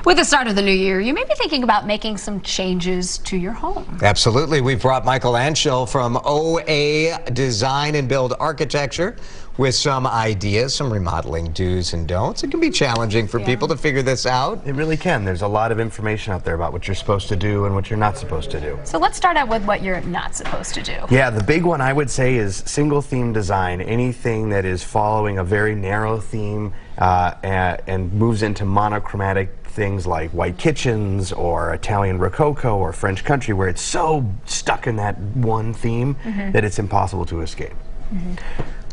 With the start of the new year, you may be thinking about making some changes to your home. Absolutely. We've brought Michael Anschel from OA Design+Build+Architecture with some ideas, some remodeling do's and don'ts. It can be challenging for people to figure this out. It really can. There's a lot of information out there about what you're supposed to do and what you're not supposed to do. So let's start out with what you're not supposed to do. Yeah, the big one I would say is single theme design. Anything that is following a very narrow theme and moves into monochromatic things like white kitchens or Italian Rococo or French country, where it's so stuck in that one theme that it's impossible to escape.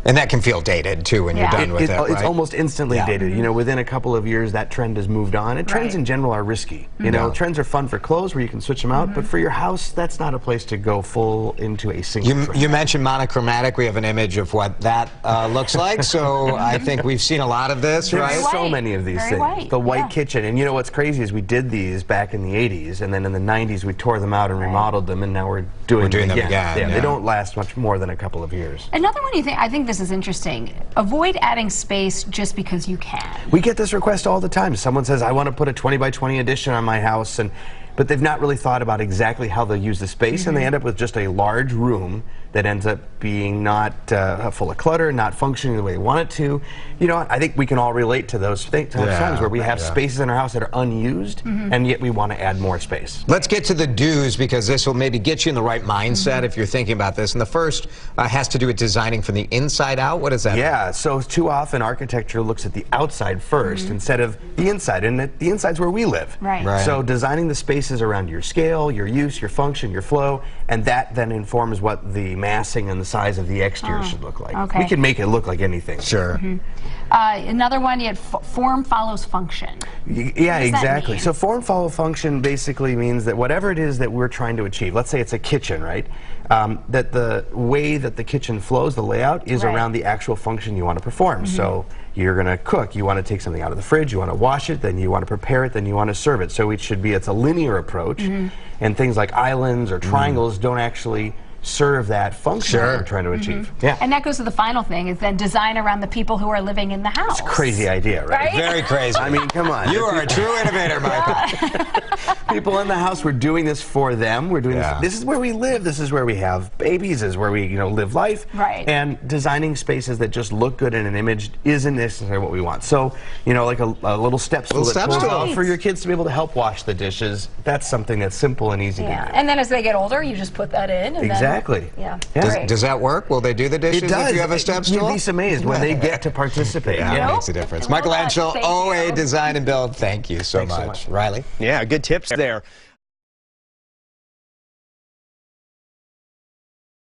And that can feel dated, too, when you're done with it, right? It's almost instantly dated. You know, within a couple of years, that trend has moved on. And trends in general are risky. You know, trends are fun for clothes where you can switch them out, but for your house, that's not a place to go full into a single trend. You mentioned monochromatic. We have an image of what that looks like, so I think we've seen a lot of this, right? There's so many of these things. White. The white kitchen. And you know what's crazy is we did these back in the 80s, and then in the 90s we tore them out and remodeled them, and now we're doing them again. Yeah, they don't last much more than a couple of years. Another one I think this is interesting. Avoid adding space just because you can. We get this request all the time. Someone says, I want to put a 20 by 20 addition on my house, but they've not really thought about exactly how they'll use the space, and they end up with just a large room that ends up being not full of clutter, not functioning the way they want it to. You know, I think we can all relate to those times where we have spaces in our house that are unused, and yet we want to add more space. Let's get to the do's, because this will maybe get you in the right mindset if you're thinking about this. And the first has to do with designing from the inside out. What does that mean? Yeah, so too often architecture looks at the outside first instead of the inside, and the inside's where we live. Right. So designing the spaces around your scale, your use, your function, your flow, and that then informs what the massing and the size of the exterior should look like. We can make it look like anything. Sure. Another one, form follows function. Yeah, exactly. So form follow function basically means that whatever it is that we're trying to achieve, let's say it's a kitchen, right? That the way that the kitchen flows, the layout, is around the actual function you want to perform. So you're going to cook, you want to take something out of the fridge, you want to wash it, then you want to prepare it, then you want to serve it. So it's a linear approach, and things like islands or triangles don't actually serve that function that we're trying to achieve. And that goes to the final thing, is then design around the people who are living in the house. It's a crazy idea, right? Very crazy. I mean, come on. You are a true innovator, Michael. People in the house, we're doing this for them. We're doing this. This is where we live. This is where we have babies. This is where we, live life. Right. And designing spaces that just look good in an image isn't necessarily what we want. So, like a little step stool that pulls out for your kids to be able to help wash the dishes. That's something that's simple and easy to do. And then as they get older, you just put that in. And exactly. Does that work? Will they do the dishes if you have a step stool? You'd be amazed when they get to participate. That makes a difference. Michael Anschel, OA Design+Build. Thank you so much. Riley? Yeah, good tips there.